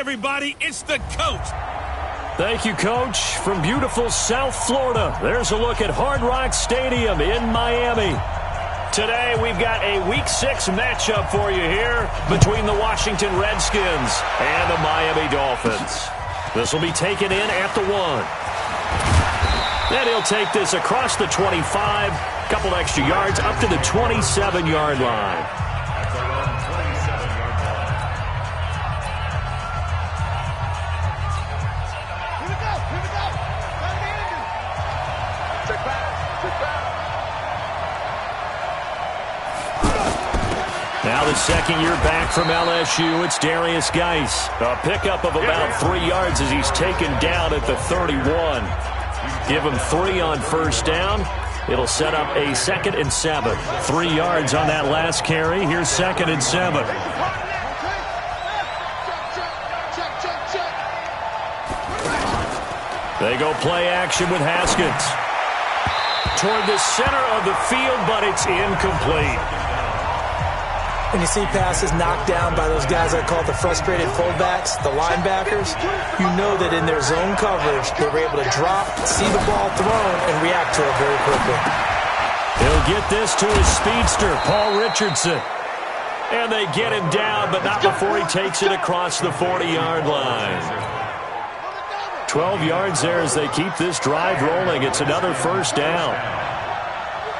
everybody, it's the coach. Thank you, Coach. From beautiful South Florida, there's a look at Hard Rock Stadium in Miami. Today, we've got a Week 6 matchup for you here between the Washington Redskins and the Miami Dolphins. This will be taken in at the 1. And he'll take this across the 25, a couple extra yards, up to the 27-yard line. Now the second year back from LSU, it's Darius Geis. A pickup of about 3 yards as he's taken down at the 31. Give him 3 on first down. It'll set up a 2nd and 7. 3 yards on that last carry. Here's 2nd and 7. They go play action with Haskins. Toward the center of the field, but it's incomplete. When you see passes knocked down by those guys I call the frustrated fullbacks, the linebackers, you know that in their zone coverage, they were able to drop, see the ball thrown, and react to it very quickly. He'll get this to his speedster, Paul Richardson. And they get him down, but not before he takes it across the 40-yard line. 12 yards there as they keep this drive rolling. It's another first down.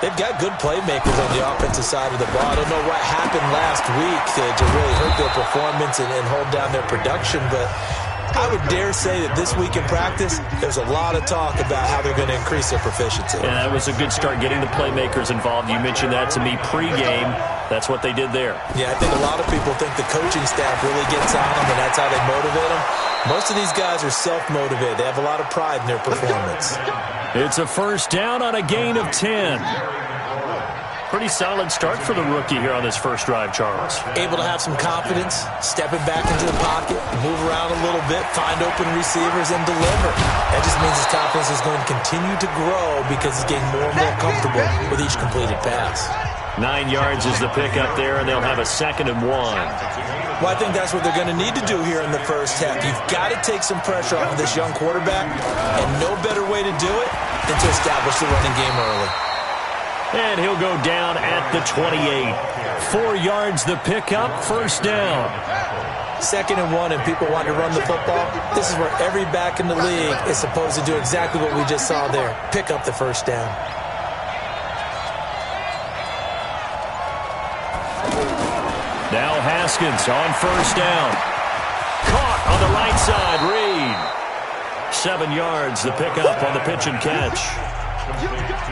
They've got good playmakers on the offensive side of the ball. I don't know what happened last week to really hurt their performance and hold down their production, but I would dare say that this week in practice, there's a lot of talk about how they're going to increase their proficiency. And that was a good start, getting the playmakers involved. You mentioned that to me pregame. That's what they did there. Yeah, I think a lot of people think the coaching staff really gets on them, and that's how they motivate them. Most of these guys are self-motivated. They have a lot of pride in their performance. It's a first down on a gain of 10. Pretty solid start for the rookie here on this first drive, Charles. Able to have some confidence, stepping back into the pocket, move around a little bit, find open receivers, and deliver. That just means his confidence is going to continue to grow because he's getting more and more comfortable with each completed pass. 9 yards is the pickup there, and they'll have a 2nd and 1. Well, I think that's what they're going to need to do here in the first half. You've got to take some pressure off of this young quarterback, and no better way to do it than to establish the running game early. And he'll go down at the 28. 4 yards the pickup, first down. 2nd and 1, and people want to run the football. This is where every back in the league is supposed to do exactly what we just saw there. Pick up the first down. Now Haskins on first down. Caught on the right side, Reed. 7 yards, the pickup on the pitch and catch.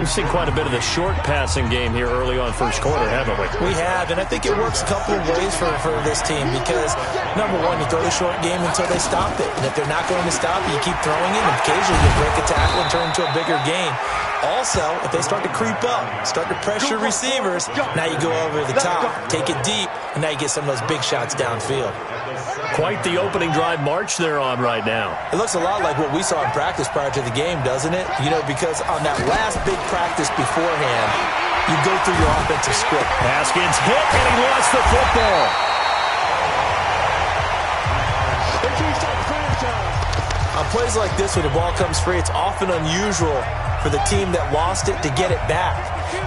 We've seen quite a bit of the short passing game here early on first quarter, haven't we? We have, and I think it works a couple of ways for this team because, number one, you throw the short game until they stop it. And if they're not going to stop it, you keep throwing it, and occasionally you break a tackle and turn into a bigger gain. Also, if they start to creep up, start to pressure receivers, now you go over the top, take it deep, and now you get some of those big shots downfield. Quite the opening drive march they're on right now. It looks a lot like what we saw in practice prior to the game, doesn't it? You know, because on that last big practice beforehand, you go through your offensive script. Haskins hit, and he lost the football. On plays like this where the ball comes free, it's often unusual for the team that lost it to get it back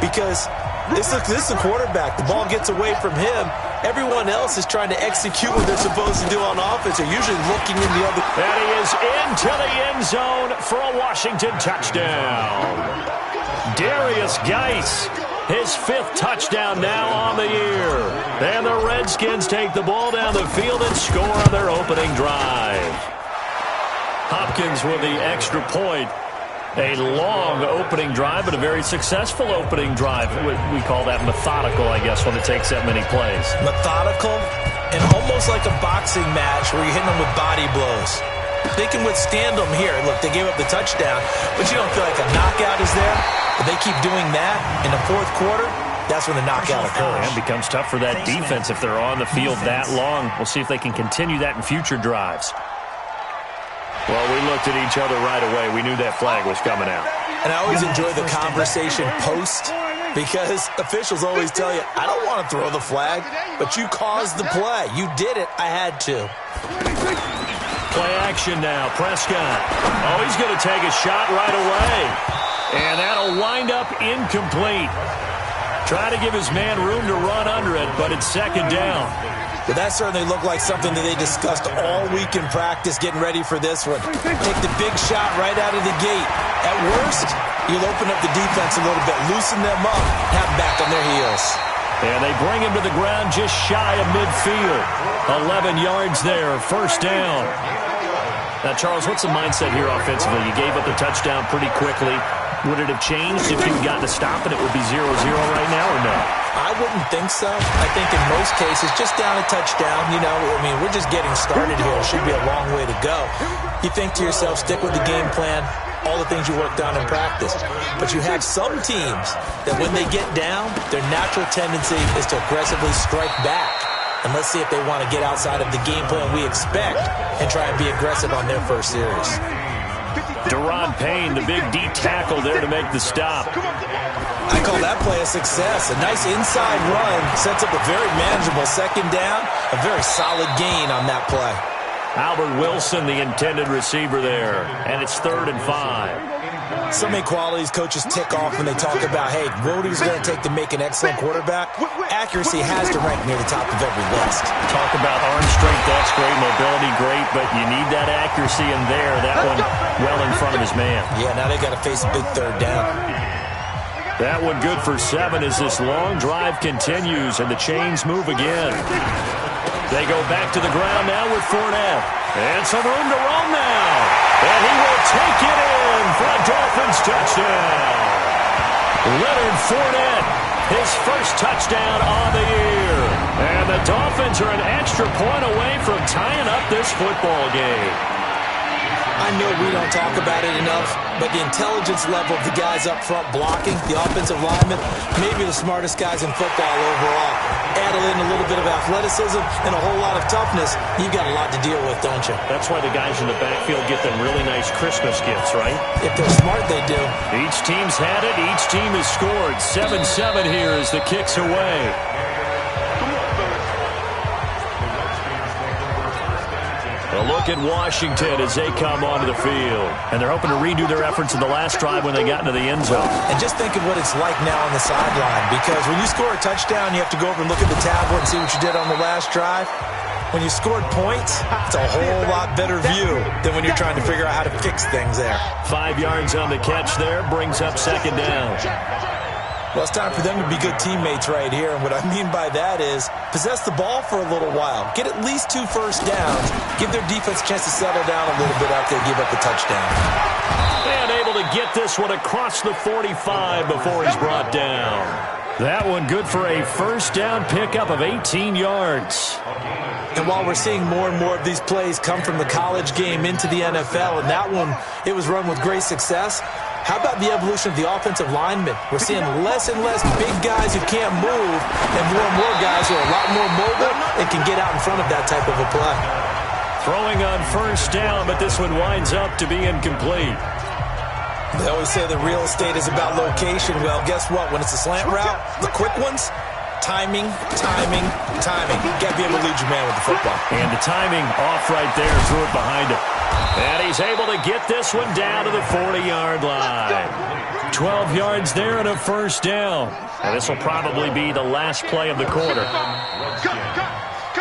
because this is a quarterback. The ball gets away from him. Everyone else is trying to execute what they're supposed to do on offense. They're usually looking in the other. And he is into the end zone for a Washington touchdown. Darius Geis, his 5th touchdown now on the year. And the Redskins take the ball down the field and score on their opening drive. Hopkins with the extra point. A long opening drive, but a very successful opening drive. We call that methodical, I guess, when it takes that many plays. Methodical and almost like a boxing match where you're hitting them with body blows. They can withstand them here. Look, they gave up the touchdown, but you don't feel like a knockout is there. But they keep doing that in the fourth quarter. That's when the knockout occurs. And it becomes tough for that defense if they're on the field that long. We'll see if they can continue that in future drives. Well, we looked at each other right away. We knew that flag was coming out. And I always enjoy the conversation post because officials always tell you, I don't want to throw the flag, but you caused the play. You did it. I had to. Play action now. Prescott. Oh, he's going to take a shot right away. And that'll wind up incomplete. Try to give his man room to run under it, but it's second down. But that certainly looked like something that they discussed all week in practice, getting ready for this one. Take the big shot right out of the gate. At worst, you'll open up the defense a little bit, loosen them up, have them back on their heels. And they bring him to the ground just shy of midfield. 11 yards there, first down. Now, Charles, what's the mindset here offensively? You gave up the touchdown pretty quickly. Would it have changed if you'd gotten a stop and it would be 0-0 right now or no? I wouldn't think so. I think in most cases, just down a touchdown, we're just getting started here. It should be a long way to go. You think to yourself, stick with the game plan, all the things you worked on in practice. But you have some teams that when they get down, their natural tendency is to aggressively strike back. And let's see if they want to get outside of the game plan we expect and try and be aggressive on their first series. Deron Payne, the big D tackle there to make the stop. I call that play a success. A nice inside run sets up a very manageable second down. A very solid gain on that play. Albert Wilson, the intended receiver there. And it's 3rd and 5. So many qualities coaches tick off when they talk about, hey, what is it going to take to make an excellent quarterback? Accuracy has to rank near the top of every list. Talk about arm strength, that's great. Mobility, great. But you need that accuracy in there. That one well in front of his man. Yeah, now they got to face a big third down. That one good for 7 as this long drive continues and the chains move again. They go back to the ground now with Fournette. And some room to roam now. And he will take it in for a Dolphins touchdown. Leonard Fournette, his first touchdown on the year. And the Dolphins are an extra point away from tying up this football game. I know we don't talk about it enough, but the intelligence level of the guys up front blocking, the offensive linemen, maybe the smartest guys in football overall. Add in a little bit of athleticism and a whole lot of toughness, you've got a lot to deal with, don't you? That's why the guys in the backfield get them really nice Christmas gifts, right? If they're smart, they do. Each team's had it. Each team has scored. 7-7 here as the kick's away. A look at Washington as they come onto the field. And they're hoping to redo their efforts in the last drive when they got into the end zone. And just think of what it's like now on the sideline. Because when you score a touchdown, you have to go over and look at the tablet and see what you did on the last drive. When you scored points, it's a whole lot better view than when you're trying to figure out how to fix things there. 5 yards on the catch there, brings up second down. Well, it's time for them to be good teammates right here. And what I mean by that is possess the ball for a little while. Get at least 2 first downs. Give their defense a chance to settle down a little bit after they give up the touchdown. And able to get this one across the 45 before he's brought down. That one good for a first down pickup of 18 yards. And while we're seeing more and more of these plays come from the college game into the NFL, and that one, it was run with great success, how about the evolution of the offensive linemen? We're seeing less and less big guys who can't move and more guys who are a lot more mobile and can get out in front of that type of a play. Throwing on first down, but this one winds up to be incomplete. They always say the real estate is about location. Well, guess what? When it's a slant route, the quick ones, timing. You got to be able to lead your man with the football. And the timing off right there, threw it behind him. And he's able to get this one down to the 40-yard line. 12 yards there and a first down. And this will probably be the last play of the quarter.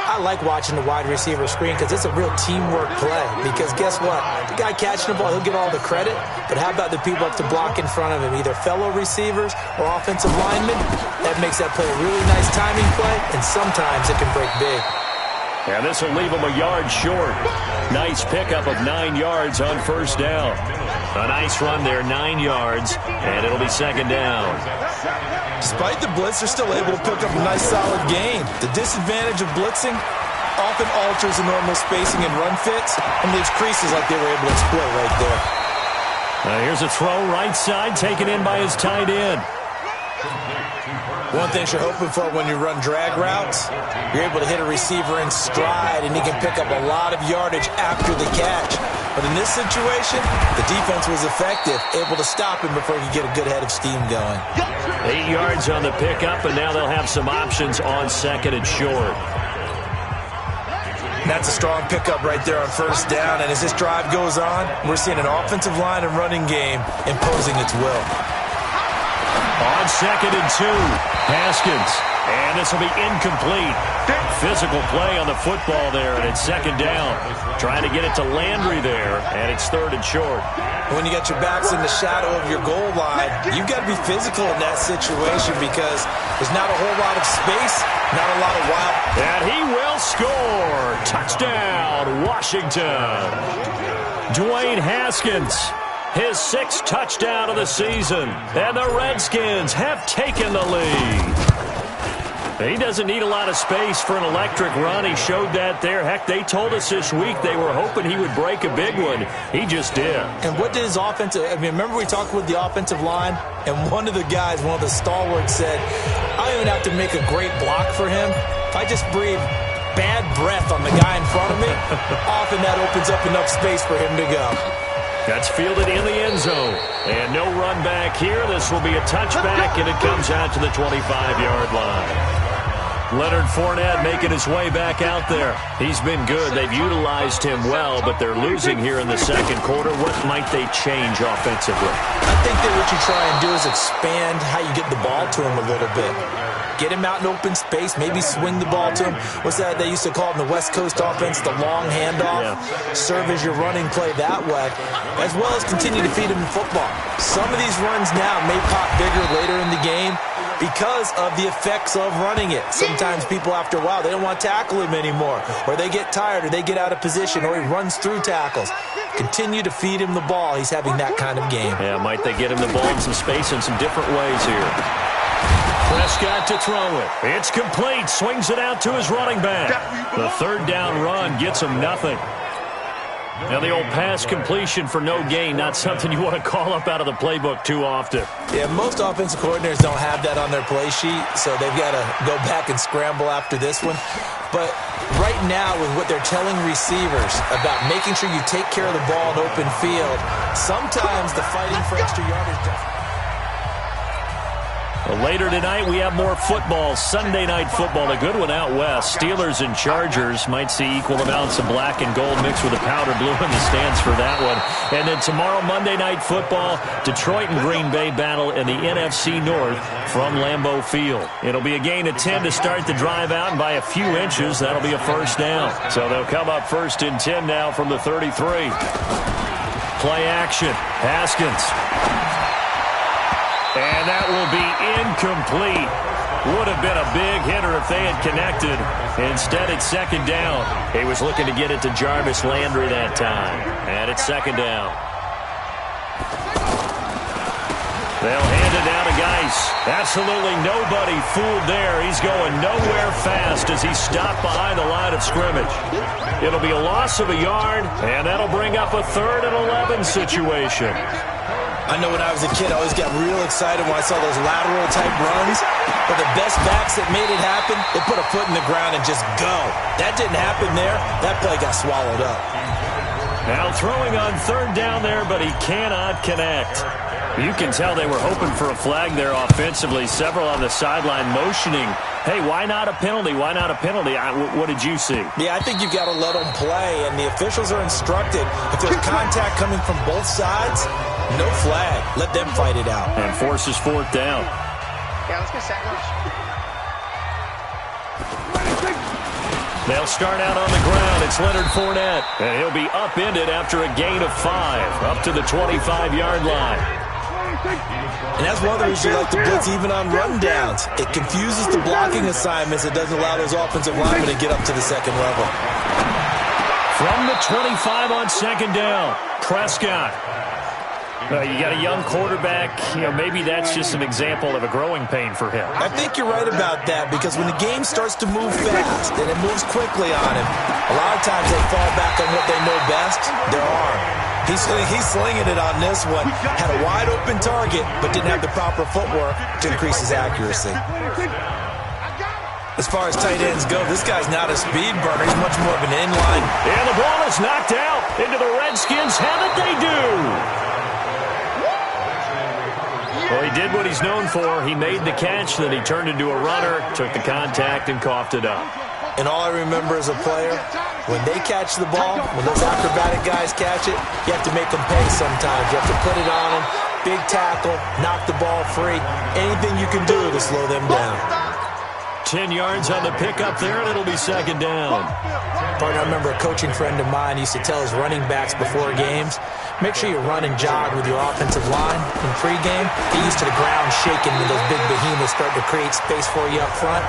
I like watching the wide receiver screen because it's a real teamwork play. Because guess what? The guy catching the ball, he'll get all the credit. But how about the people up to block in front of him, either fellow receivers or offensive linemen? That makes that play a really nice timing play, and sometimes it can break big. And this will leave him a yard short. Nice pickup of 9 yards on first down. A nice run there, 9 yards, and it'll be second down. Despite the blitz, they're still able to pick up a nice solid gain. The disadvantage of blitzing often alters the normal spacing and run fits and leaves creases like they were able to exploit right there. Here's a throw right side, taken in by his tight end. One thing you're hoping for when you run drag routes, you're able to hit a receiver in stride, and he can pick up a lot of yardage after the catch. But in this situation, the defense was effective, able to stop him before he could get a good head of steam going. 8 yards on the pickup, and now they'll have some options on second and short. That's a strong pickup right there on first down. And as this drive goes on, we're seeing an offensive line and running game imposing its will. On 2nd and 2, Haskins. And this will be incomplete. Physical play on the football there, and it's 2nd down. Trying to get it to Landry there, and it's 3rd and short. When you got your backs in the shadow of your goal line, you've got to be physical in that situation because there's not a whole lot of space, not a lot of wild. And he will score. Touchdown, Washington. Dwayne Haskins, his 6th touchdown of the season. And the Redskins have taken the lead. He doesn't need a lot of space for an electric run. He showed that there. Heck, they told us this week they were hoping he would break a big one. He just did. And what did his offensive... I mean, remember we talked with the offensive line? And one of the guys, one of the stalwarts said, I don't even have to make a great block for him. If I just breathe bad breath on the guy in front of me, often that opens up enough space for him to go. That's fielded in the end zone. And no run back here. This will be a touchback, and it comes out to the 25-yard line. Leonard Fournette making his way back out there. He's been good. They've utilized him well, but they're losing here in the 2nd quarter. What might they change offensively? I think that what you try and do is expand how you get the ball to him a little bit. Get him out in open space, maybe swing the ball to him. What's that they used to call it in the West Coast offense, the long handoff? Yeah. Serve as your running play that way, as well as continue to feed him the football. Some of these runs now may pop bigger later in the game because of the effects of running it. Sometimes people, after a while, they don't want to tackle him anymore, or they get tired, or they get out of position, or he runs through tackles. Continue to feed him the ball. He's having that kind of game. Yeah, might they get him the ball in some space in some different ways here. Prescott to throw it. It's complete. Swings it out to his running back. The 3rd down run gets him nothing. Now the old pass completion for no gain, not something you want to call up out of the playbook too often. Yeah, most offensive coordinators don't have that on their play sheet, so they've got to go back and scramble after this one. But right now, with what they're telling receivers about making sure you take care of the ball in open field, sometimes the fighting for extra yardage... Later tonight, we have more football, Sunday night football, a good one out west. Steelers and Chargers might see equal amounts of black and gold mixed with a powder blue in the stands for that one. And then tomorrow, Monday night football, Detroit and Green Bay battle in the NFC North from Lambeau Field. It'll be a gain of 10 to start the drive out, and by a few inches, that'll be a 1st down. So they'll come up 1st and 10 now from the 33. Play action, Haskins. And that will be incomplete. Would have been a big hitter if they had connected. Instead, it's 2nd down. He was looking to get it to Jarvis Landry that time. And it's 2nd down. They'll hand it down to Geis. Absolutely nobody fooled there. He's going nowhere fast as he stopped behind the line of scrimmage. It'll be a loss of a yard, and that'll bring up a 3rd and 11 situation. I know when I was a kid, I always got real excited when I saw those lateral-type runs. But the best backs that made it happen, they put a foot in the ground and just go. That didn't happen there. That play got swallowed up. Now throwing on 3rd down there, but he cannot connect. You can tell they were hoping for a flag there offensively. Several on the sideline motioning, hey, why not a penalty? Why not a penalty? What did you see? Yeah, I think you've got to let them play, and the officials are instructed. If there's contact coming from both sides, no flag. Let them fight it out. And forces 4th down. Yeah, let's get sandwich. They'll start out on the ground. It's Leonard Fournette, and he'll be upended after a gain of 5, up to the 25-yard line. And that's one of the reasons you like to blitz even on rundowns. It confuses the blocking assignments. It doesn't allow those offensive linemen to get up to the 2nd level. From the 25 on 2nd down, Prescott. You got a young quarterback. Maybe that's just an example of a growing pain for him. I think you're right about that because when the game starts to move fast and it moves quickly on him, a lot of times they fall back on what they know best, their arm. He's slinging it on this one. Had a wide open target, but didn't have the proper footwork to increase his accuracy. As far as tight ends go, this guy's not a speed burner. He's much more of an inline. And the ball is knocked out into the Redskins. Have it they do. Well, he did what he's known for. He made the catch, then he turned into a runner, took the contact, and coughed it up. And all I remember as a player, When they catch the ball, when those acrobatic guys catch it, you have to make them pay sometimes. You have to put it on them, big tackle, knock the ball free. Anything you can do to slow them down. 10 yards on the pickup there, and it'll be second down. Partner, I remember a coaching friend of mine used to tell his running backs before games, make sure you run and jog with your offensive line in pregame. Get used to the ground shaking when those big behemoths start to create space for you up front.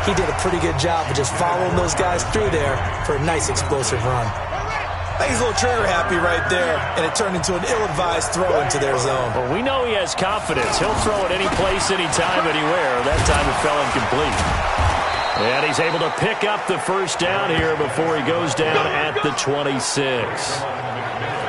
He did a pretty good job of just following those guys through there for a nice explosive run. I think he's a little trigger happy right there, and it turned into an ill-advised throw into their zone. Well, we know he has confidence. He'll throw it any place, anytime, anywhere. That time it fell incomplete. And he's able to pick up the first down here before he goes down at the 26.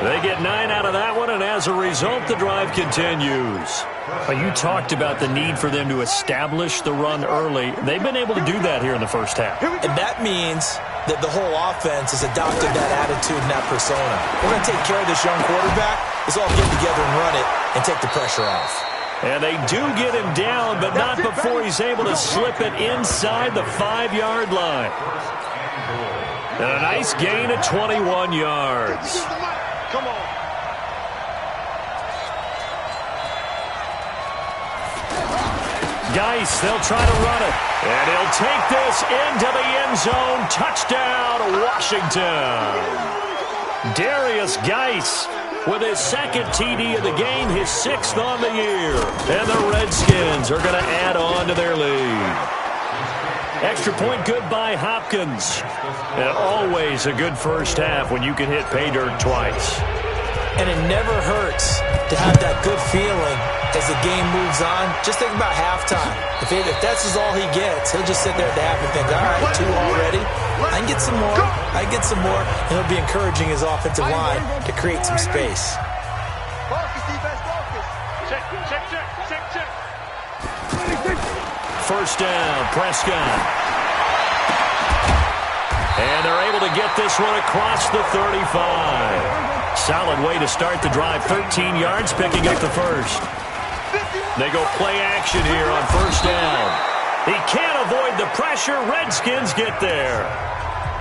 They get 9 out of that one, and as a result, the drive continues. You talked about the need for them to establish the run early. They've been able to do that here in the first half. And that means that the whole offense has adopted that attitude and that persona. We're going to take care of this young quarterback. Let's all get together and run it and take the pressure off. And they do get him down, but not before he's able to slip it inside the 5-yard line. And a nice gain of 21 yards. Come on. Geis, they'll try to run it. And he'll take this into the end zone. Touchdown, Washington. Darius Geis with his second TD of the game, his 6th on the year. And the Redskins are going to add on to their lead. Extra point good by Hopkins. And always a good first half when you can hit pay dirt twice. And it never hurts to have that good feeling as the game moves on. Just think about halftime. If that's all he gets, he'll just sit there at the half and think, all right, 2 already. I can get some more. I can get some more. And he'll be encouraging his offensive line to create some space. Focus, defense, focus. Check, check, check, check, check. First down, Prescott. And they're able to get this one across the 35. Solid way to start the drive. 13 yards, picking up the first. They go play action here on first down. He can't avoid the pressure. Redskins get there.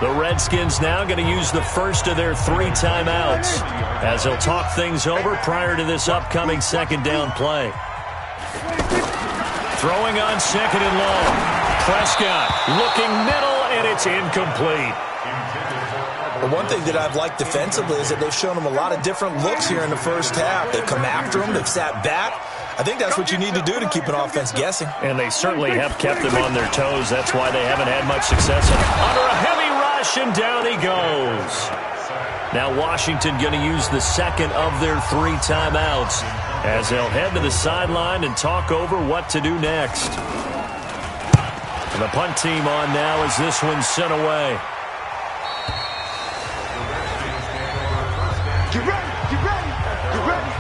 The Redskins now going to use the first of their 3 timeouts as they'll talk things over prior to this upcoming second down play. Throwing on second and long. Prescott looking middle, and it's incomplete. But one thing that I've liked defensively is that they've shown him a lot of different looks here in the first half. They've come after him. They've sat back. I think that's what you need to do to keep an offense guessing. And they certainly have kept them on their toes. That's why they haven't had much success. Under a heavy rush, and down he goes. Now Washington going to use the second of their 3 timeouts as they'll head to the sideline and talk over what to do next. And the punt team on now as this one's sent away. Get ready, get ready, get ready.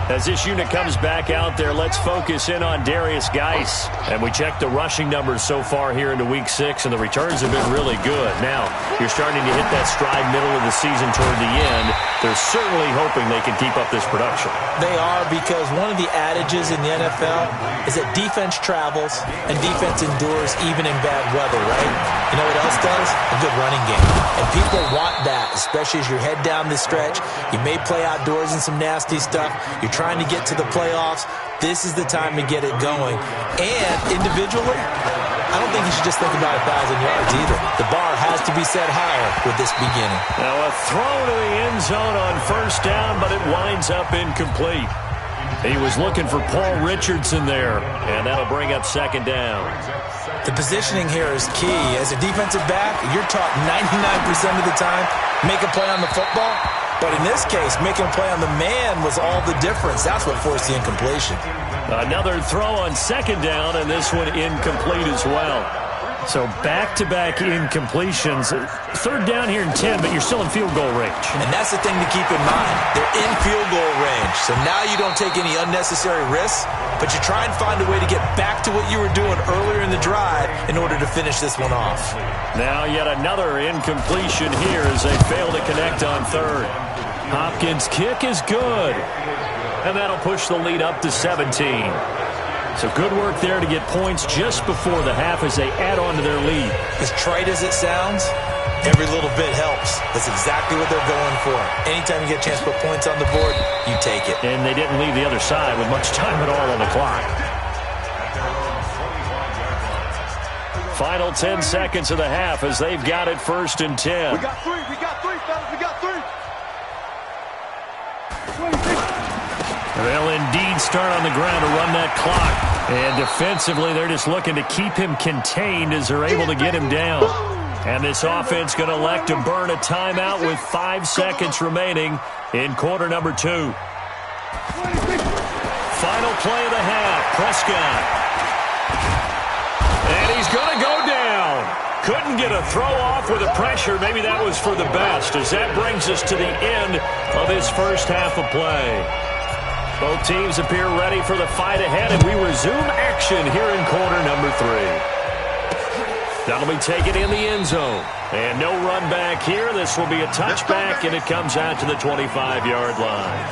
As this unit comes back out there, let's focus in on Darius Geis. And we check the rushing numbers so far here into Week 6, and the returns have been really good. Now, you're starting to hit that stride middle of the season toward the end. They're certainly hoping they can keep up this production. They are, because one of the adages in the NFL is that defense travels and defense endures even in bad weather, right? You know what else does? A good running game. And people want that, especially as you head down the stretch. You may play outdoors in some nasty stuff. You're trying to get to the playoffs. This is the time to get it going. And individually, I don't think you should just think about 1,000 yards either. The bar has to be set higher with this beginning. Now a throw to the end zone on first down, but it winds up incomplete. He was looking for Paul Richardson there, and that'll bring up second down. The positioning here is key. As a defensive back, you're taught 99% of the time, make a play on the football. But in this case, making a play on the man was all the difference. That's what forced the incompletion. Another throw on second down, and this one incomplete as well. So back-to-back incompletions. Third down here in 10, but you're still in field goal range. And that's the thing to keep in mind. They're in field goal range. So now you don't take any unnecessary risks, but you try and find a way to get back to what you were doing earlier in the drive in order to finish this one off. Now yet another incompletion here as they fail to connect on third. Hopkins' kick is good. And that'll push the lead up to 17. So good work there to get points just before the half as they add on to their lead. As trite as it sounds, every little bit helps. That's exactly what they're going for. Anytime you get a chance to put points on the board, you take it. And they didn't leave the other side with much time at all on the clock. Final 10 seconds of the half as they've got it 1st and 10. We got three, fellas, we got three. They'll indeed start on the ground to run that clock. And defensively, they're just looking to keep him contained as they're able to get him down. And this offense going to elect to burn a timeout with 5 seconds remaining in quarter number 2. Final play of the half, Prescott. And he's going to go down. Couldn't get a throw off with the pressure. Maybe that was for the best, as that brings us to the end of this first half of play. Both teams appear ready for the fight ahead, and we resume action here in quarter number 3. That'll be taken in the end zone. And no run back here. This will be a touchback, and it comes out to the 25-yard line.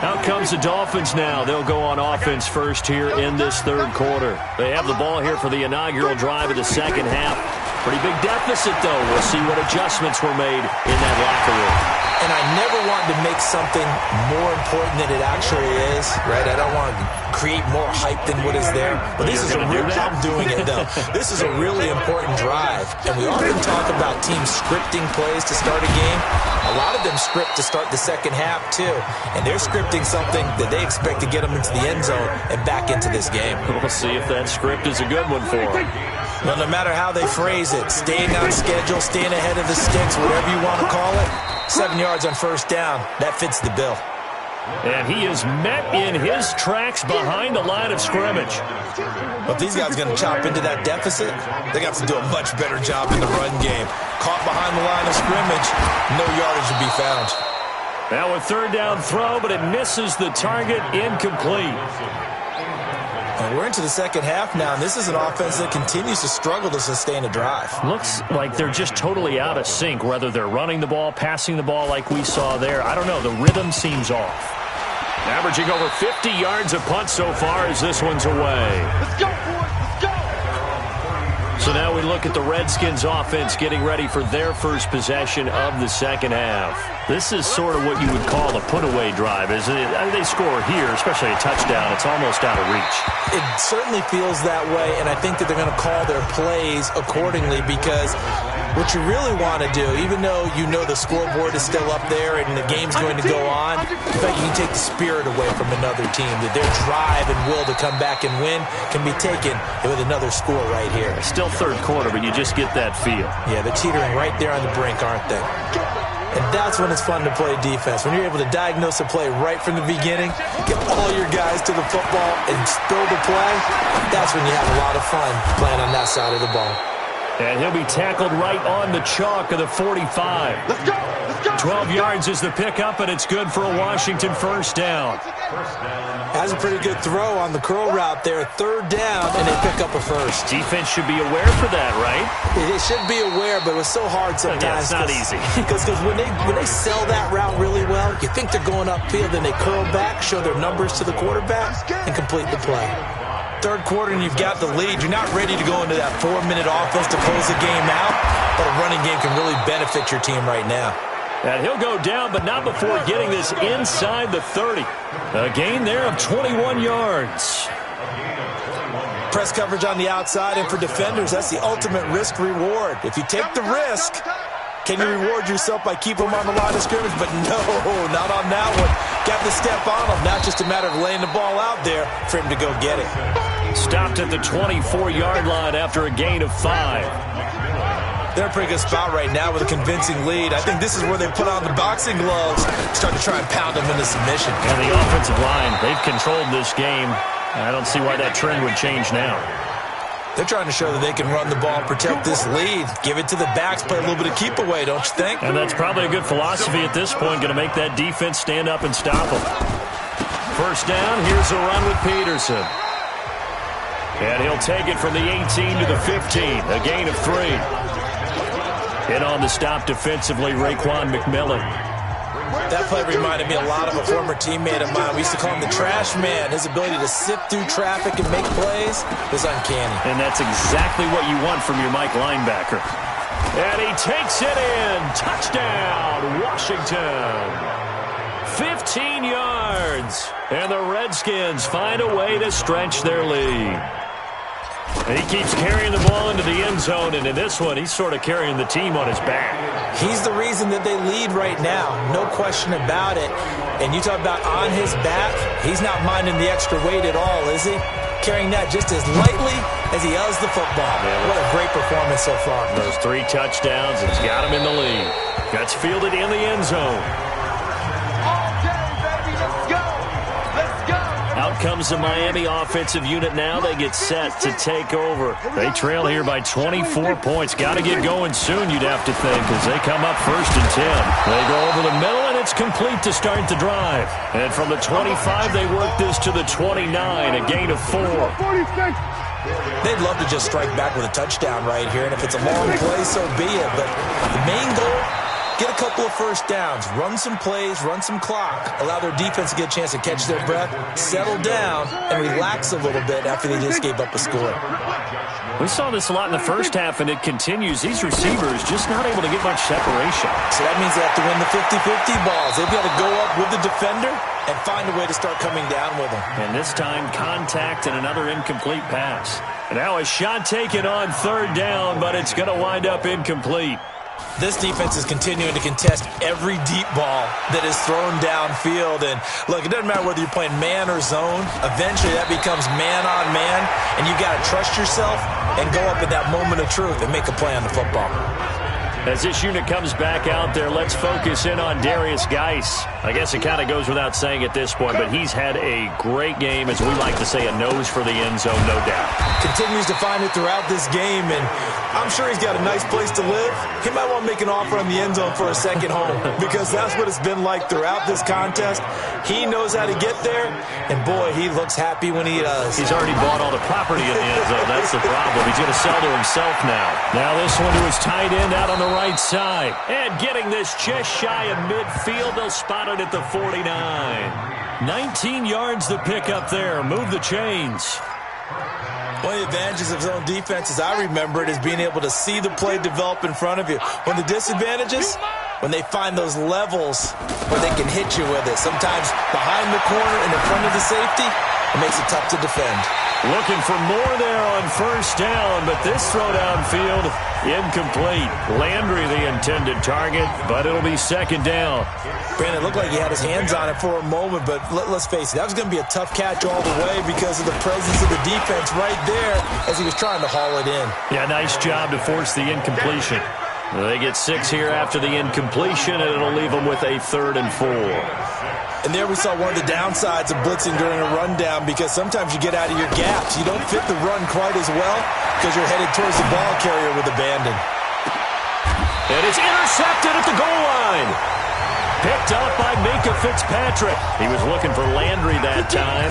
Out comes the Dolphins now. They'll go on offense first here in this third quarter. They have the ball here for the inaugural drive of the second half. Pretty big deficit, though. We'll see what adjustments were made in that locker room. And I never want to make something more important than it actually is, right? I don't want to create more hype than what is there. But this is a real job doing it, though. This is a really important drive. And we often talk about teams scripting plays to start a game. A lot of them script to start the second half, too. And they're scripting something that they expect to get them into the end zone and back into this game. We'll see if that script is a good one for them. Well, no matter how they phrase it, staying on schedule, staying ahead of the sticks, whatever you want to call it, 7 yards on first down, that fits the bill. And he is met in his tracks behind the line of scrimmage. But these guys are going to chop into that deficit. They got to do a much better job in the run game. Caught behind the line of scrimmage, no yardage to be found. Now a third down throw, but it misses the target, incomplete. And we're into the second half now, and this is an offense that continues to struggle to sustain a drive. Looks like they're just totally out of sync, whether they're running the ball, passing the ball like we saw there. I don't know. The rhythm seems off. Averaging over 50 yards a punt so far as this one's away. Let's go, boys, let's go! So now we look at the Redskins offense getting ready for their first possession of the second half. This is sort of what you would call a put-away drive, isn't it? I mean, they score here, especially a touchdown. It's almost out of reach. It certainly feels that way, and I think that they're going to call their plays accordingly because what you really want to do, even though you know the scoreboard is still up there and the game's going to go on, in fact, you can take the spirit away from another team, that their drive and will to come back and win can be taken with another score right here. Still third quarter, but you just get that feel. Yeah, they're teetering right there on the brink, aren't they? And that's when it's fun to play defense. When you're able to diagnose a play right from the beginning, get all your guys to the football and spill the play, that's when you have a lot of fun playing on that side of the ball. And he'll be tackled right on the chalk of the 45. Let's go! Let's go! 12 yards is the pickup, and it's good for a Washington first down. Has a pretty good throw on the curl route there. Third down, and they pick up a first. Defense should be aware for that, right? They should be aware, but it was so hard sometimes. Yeah, it's not easy. Because when they sell that route really well, you think they're going upfield, then they curl back, show their numbers to the quarterback, and complete the play. Third quarter, and you've got the lead. You're not ready to go into that 4-minute offense to close the game out, but a running game can really benefit your team right now. And he'll go down, but not before getting this inside the 30. A gain there of 21 yards. Press coverage on the outside, and for defenders, that's the ultimate risk-reward. If you take the risk, can you reward yourself by keeping them on the line of scrimmage? But no, not on that one. Got to step on them, not just a matter of laying the ball out there for him to go get it. Stopped at the 24-yard line after a gain of 5. They're in a pretty good spot right now with a convincing lead. I think this is where they put on the boxing gloves, start to try and pound them into submission. And the offensive line, they've controlled this game. I don't see why that trend would change now. They're trying to show that they can run the ball and protect this lead. Give it to the backs, play a little bit of keep away, don't you think? And that's probably a good philosophy at this point, going to make that defense stand up and stop them. First down, here's a run with Peterson. And he'll take it from the 18 to the 15, a gain of 3. In on the stop defensively, Raekwon McMillan. That play reminded me a lot of a former teammate of mine. We used to call him the trash man. His ability to sift through traffic and make plays was uncanny. And that's exactly what you want from your Mike linebacker. And he takes it in. Touchdown, Washington. 15 yards. And the Redskins find a way to stretch their lead. And he keeps carrying the ball into the end zone, and in this one, he's sort of carrying the team on his back. He's the reason that they lead right now, no question about it. And you talk about on his back, he's not minding the extra weight at all, is he? Carrying that just as lightly as he does the football. Yeah, what a great performance so far. Those 3 touchdowns, it's got him in the lead. Gets fielded in the end zone. Out comes the Miami offensive unit now. They get set to take over. They trail here by 24 points. Got to get going soon, you'd have to think, as they come up 1st and 10. They go over the middle, and it's complete to start the drive. And from the 25, they work this to the 29, a gain of 4. They'd love to just strike back with a touchdown right here, and if it's a long play, so be it. But the main goal, get a couple of first downs, run some plays, run some clock, allow their defense to get a chance to catch their breath, settle down, and relax a little bit after they just gave up a score. We saw this a lot in the first half, and it continues. These receivers just not able to get much separation. So that means they have to win the 50-50 balls. They've got to go up with the defender and find a way to start coming down with them. And this time, contact and another incomplete pass. And now a shot taken on 3rd down, but it's going to wind up incomplete. This defense is continuing to contest every deep ball that is thrown downfield. And, look, it doesn't matter whether you're playing man or zone. Eventually, that becomes man on man, and you've got to trust yourself and go up at that moment of truth and make a play on the football. As this unit comes back out there, let's focus in on Darius Geis. I guess it kind of goes without saying at this point, but he's had a great game, as we like to say, a nose for the end zone, no doubt. Continues to find it throughout this game, and I'm sure he's got a nice place to live. He might want to make an offer on the end zone for a second home, because that's what it's been like throughout this contest. He knows how to get there, and boy, he looks happy when he does. He's already bought all the property in the end zone. That's the problem. He's going to sell to himself now. Now this one to his tight end out on the right side. And getting this just shy of midfield, they'll spot it at the 49. 19 yards to pick up there. Move the chains. One of the advantages of zone defense, as I remember it, is being able to see the play develop in front of you. When the disadvantages, when they find those levels where they can hit you with it. Sometimes behind the corner and in front of the safety, it makes it tough to defend. Looking for more there on 1st down, but this throw downfield, incomplete. Landry the intended target, but it'll be 2nd down. Brandon, it looked like he had his hands on it for a moment, but let's face it, that was going to be a tough catch all the way because of the presence of the defense right there as he was trying to haul it in. Yeah, nice job to force the incompletion. They get 6 here after the incompletion, and it'll leave them with a 3rd and 4. And there we saw one of the downsides of blitzing during a rundown, because sometimes you get out of your gaps. You don't fit the run quite as well because you're headed towards the ball carrier with abandon. And it's intercepted at the goal line. Picked up by Minka Fitzpatrick. He was looking for Landry that time.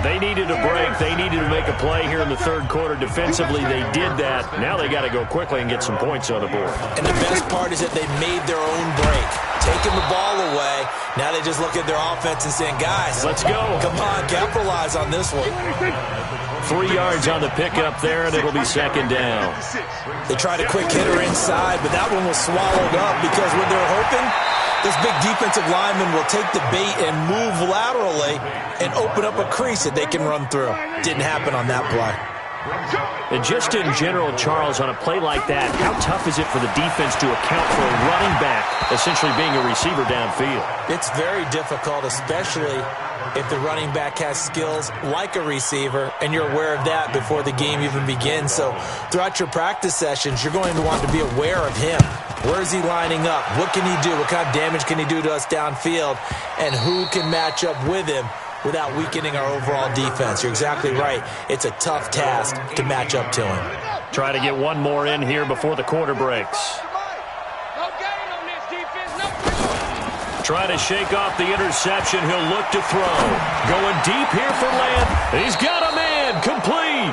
They needed a break. They needed to make a play here in the 3rd quarter. Defensively, they did that. Now they got to go quickly and get some points on the board. And the best part is that they made their own break. Taking the ball away. Now they just look at their offense and saying, guys, let's go. Come on, capitalize on this one. 3 yards on the pickup there, and it'll be 2nd down. They tried a quick hitter inside, but that one was swallowed up because when they're hoping, this big defensive lineman will take the bait and move laterally and open up a crease that they can run through. Didn't happen on that play. And just in general, Charles, on a play like that, how tough is it for the defense to account for a running back essentially being a receiver downfield? It's very difficult, especially if the running back has skills like a receiver, and you're aware of that before the game even begins. So throughout your practice sessions, you're going to want to be aware of him. Where is he lining up? What can he do? What kind of damage can he do to us downfield? And who can match up with him without weakening our overall defense? You're exactly right. It's a tough task to match up to him. Try to get one more in here before the quarter breaks. Trying to shake off the interception. He'll look to throw. Going deep here for Lamb. He's got a man. Complete.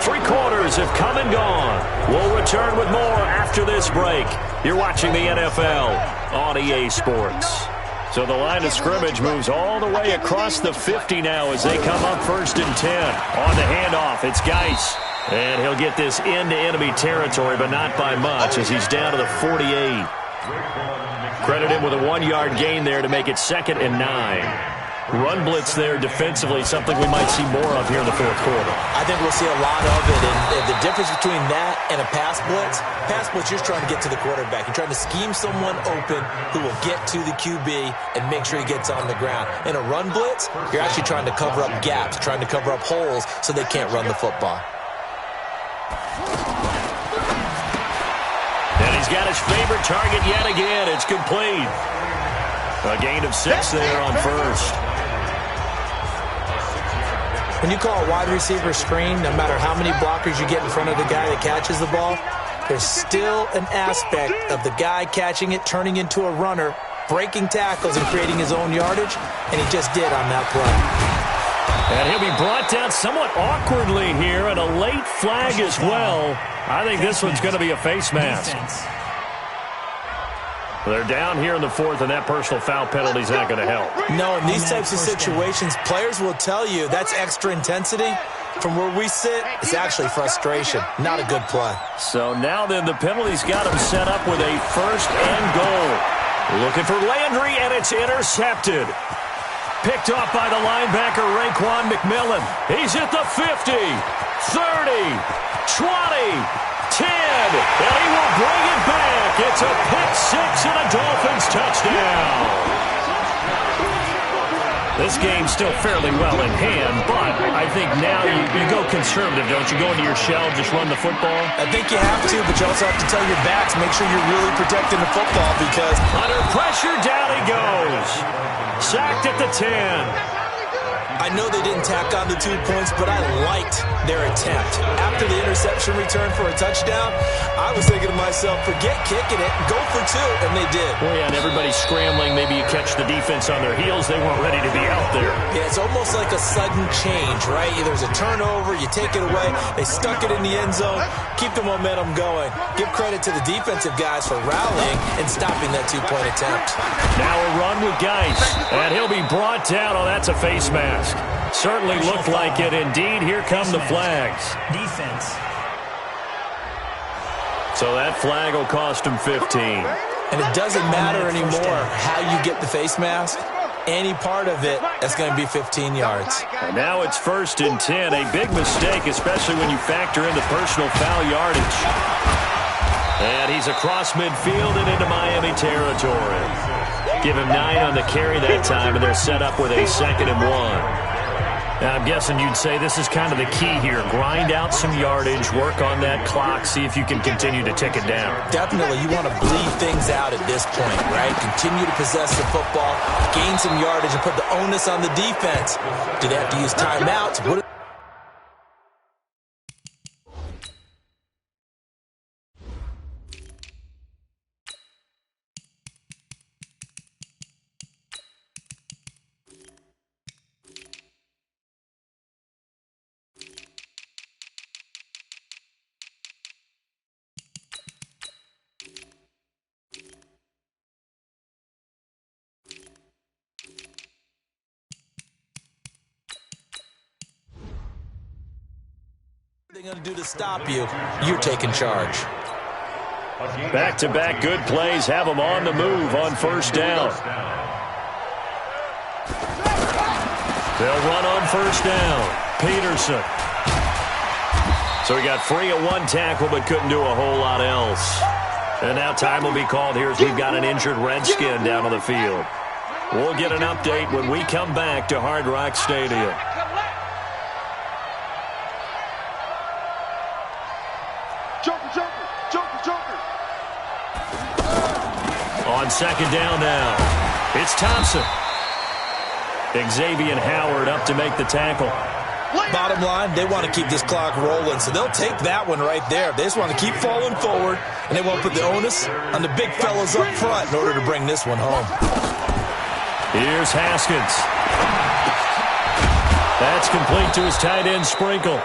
3 quarters have come and gone. We'll return with more after this break. You're watching the NFL on EA Sports. So the line of scrimmage moves all the way across the 50 now as they come up 1st and 10. On the handoff, it's Geis. And he'll get this into enemy territory, but not by much as he's down to the 48. Credit him with a 1-yard gain there to make it 2nd and 9. Run blitz there defensively, something we might see more of here in the 4th quarter. I think we'll see a lot of it, and the difference between that and a pass blitz, you're trying to get to the quarterback. You're trying to scheme someone open who will get to the QB and make sure he gets on the ground. In a run blitz, you're actually trying to cover up gaps, trying to cover up holes so they can't run the football. And he's got his favorite target yet again. It's complete. A gain of 6 there on 1st. When you call a wide receiver screen, no matter how many blockers you get in front of the guy that catches the ball, there's still an aspect of the guy catching it, turning into a runner, breaking tackles and creating his own yardage, and he just did on that play. And he'll be brought down somewhat awkwardly here, and a late flag as well. I think this one's going to be a face mask. They're down here in the 4th, and that personal foul penalty is not going to help. No, in these types of situations, players will tell you that's extra intensity. From where we sit, it's actually frustration. Not a good play. So now then, the penalty's got him set up with a 1st and goal. Looking for Landry, and it's intercepted. Picked off by the linebacker, Raekwon McMillan. He's at the 50, 30, 20. 10, and he will bring it back. It's a pick-6 and a Dolphins touchdown. This game's still fairly well in hand, but I think now you go conservative, don't you? Go into your shell, just run the football? I think you have to, but you also have to tell your backs, make sure you're really protecting the football because... Under pressure, down he goes. Sacked at the 10. I know they didn't tack on the 2 points, but I liked their attempt. After the interception return for a touchdown, I was thinking to myself, forget kicking it, go for 2, and they did. Well, yeah, and everybody's scrambling. Maybe you catch the defense on their heels. They weren't ready to be out there. Yeah, it's almost like a sudden change, right? There's a turnover, you take it away, they stuck it in the end zone, keep the momentum going. Give credit to the defensive guys for rallying and stopping that 2-point attempt. Now a run with Geis, and he'll be brought down. Oh, that's a face mask. Certainly looked like it. Indeed, here come the flags. Defense. So that flag will cost him 15. And it doesn't matter anymore how you get the face mask. Any part of it, that's going to be 15 yards. And now it's 1st and 10. A big mistake, especially when you factor in the personal foul yardage. And he's across midfield and into Miami territory. Give him 9 on the carry that time, and they're set up with a 2nd and 1. Now, I'm guessing you'd say this is kind of the key here. Grind out some yardage, work on that clock, see if you can continue to tick it down. Definitely, you want to bleed things out at this point, right? Continue to possess the football, gain some yardage, and put the onus on the defense. Do they have to use timeouts? What are they going to do to stop you? You're taking charge. Back-to-back good plays have them on the move on 1st down. They'll run on 1st down. Peterson. So he got free of 1 tackle but couldn't do a whole lot else. And now time will be called here as we've got an injured Redskin down on the field. We'll get an update when we come back to Hard Rock Stadium. On 2nd down now, it's Thompson. Xavier Howard up to make the tackle. Bottom line, they want to keep this clock rolling, so they'll take that one right there. They just want to keep falling forward, and they won't put the onus on the big fellas up front in order to bring this one home. Here's Haskins. That's complete to his tight end, Sprinkle.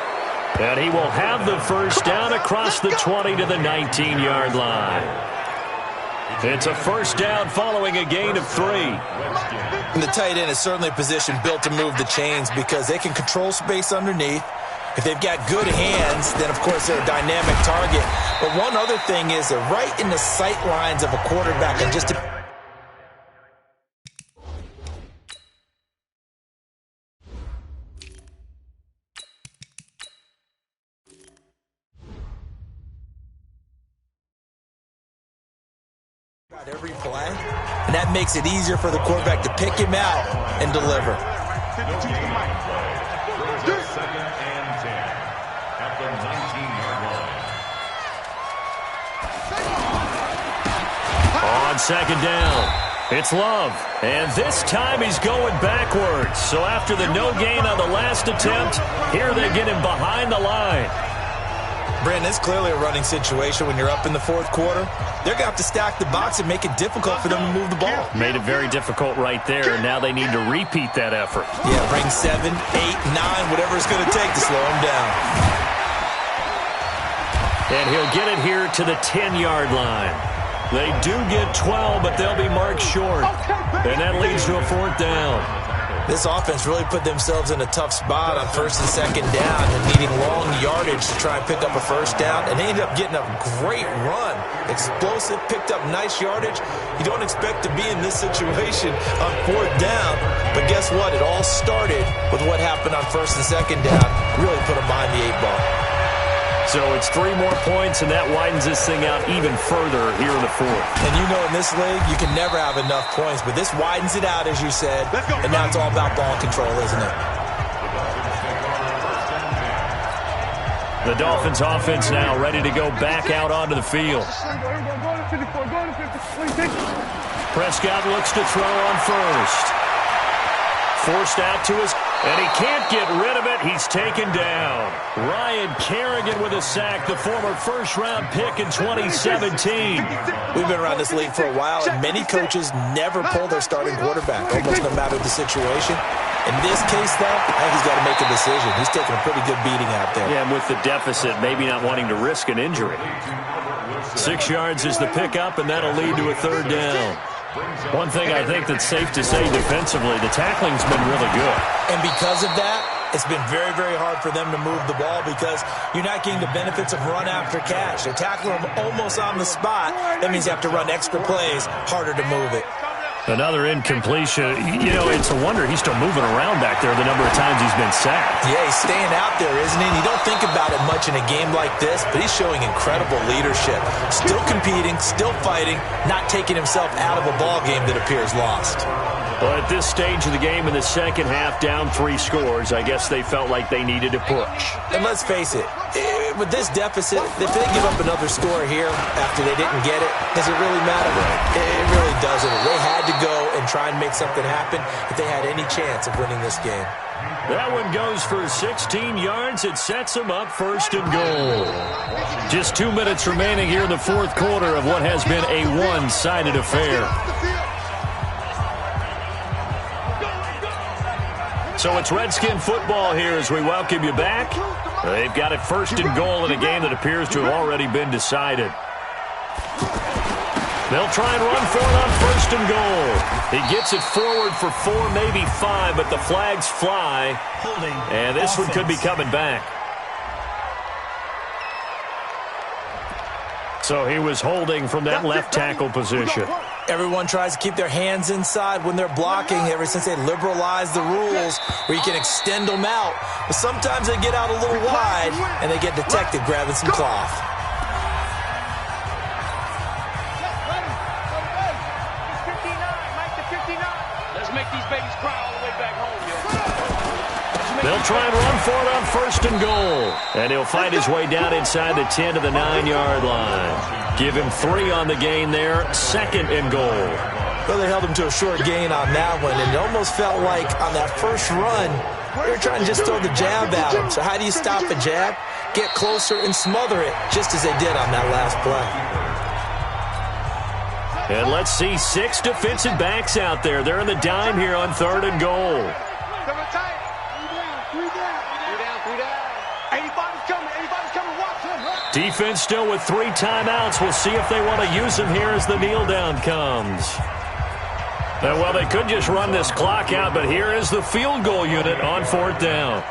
And he will have the first down across the 20 to the 19-yard line. It's a first down following a gain of 3. And the tight end is certainly a position built to move the chains because they can control space underneath. If they've got good hands, then, of course, they're a dynamic target. But one other thing is they're right in the sight lines of a quarterback. And just to every play, and that makes it easier for the quarterback to pick him out and deliver. Second and 10 at the 19-yard line. On second down, it's Love. And this time he's going backwards. So after the no gain on the last attempt, here they get him behind the line. Brandon, it's clearly a running situation when you're up in the fourth quarter. They're going to have to stack the box and make it difficult for them to move the ball. Made it very difficult right there, and now they need to repeat that effort. Yeah, bring 7, 8, 9, whatever it's going to take to slow him down. And he'll get it here to the 10-yard line. They do get 12, but they'll be marked short. And that leads to a fourth down. This offense really put themselves in a tough spot on first and second down and needing long yardage to try and pick up a first down. And they ended up getting a great run. Explosive, picked up nice yardage. You don't expect to be in this situation on fourth down. But guess what? It all started with what happened on first and second down. Really put them behind the 8 ball. So it's 3 more points, and that widens this thing out even further here in the fourth. And you know in this league, you can never have enough points, but this widens it out, as you said, and now it's all about ball control, isn't it? The Dolphins offense now ready to go back out onto the field. Prescott looks to throw on first. Forced out to his, and he can't get rid of it. He's taken down. Ryan Kerrigan with a sack, the former first-round pick in 2017. We've been around this league for a while, and many coaches never pull their starting quarterback, almost no matter the situation. In this case, though, I think he's got to make a decision. He's taking a pretty good beating out there. Yeah, and with the deficit, maybe not wanting to risk an injury. 6 yards is the pickup, and that'll lead to a third down. One thing I think that's safe to say defensively, the tackling's been really good. And because of that, it's been very, very hard for them to move the ball because you're not getting the benefits of run after catch. They're tackling them almost on the spot. That means you have to run extra plays, harder to move it. Another incompletion. You know, it's a wonder he's still moving around back there the number of times he's been sacked. Yeah, he's staying out there, isn't he? And you don't think about it much in a game like this, but he's showing incredible leadership. Still competing, still fighting, not taking himself out of a ball game that appears lost. Well, at this stage of the game in the second half, down 3 scores, I guess they felt like they needed to push. And let's face it, with this deficit, if they give up another score here after they didn't get it, does it really matter? It really doesn't. They had to go and try and make something happen if they had any chance of winning this game. That one goes for 16 yards. It sets them up first and goal. Just 2 minutes remaining here in the fourth quarter of what has been a one-sided affair. So it's Redskin football here as we welcome you back. They've got it first and goal in a game that appears to have already been decided. They'll try and run for it on first and goal. He gets it forward for 4, maybe 5, but the flags fly. And this one could be coming back. So he was holding from that left tackle position. Everyone tries to keep their hands inside when they're blocking ever since they liberalized the rules where you can extend them out. But sometimes they get out a little wide and they get detected grabbing some cloth. Let's make these babies cry all the way back home, yo. They'll try and run for it on first and goal. And he'll fight his way down inside the 10 to the 9-yard line. Give him 3 on the gain there, second and goal. Well, they held him to a short gain on that one, and it almost felt like on that first run, they were trying to just throw the jab at him. So how do you stop a jab? Get closer and smother it, just as they did on that last play. And let's see 6 defensive backs out there. They're in the dime here on third and goal. 85 is coming. 85 is coming. Watch him. Defense still with 3 timeouts. We'll see if they want to use them here as the kneel down comes. Well, they could just run this clock out, but here is the field goal unit on 4th down.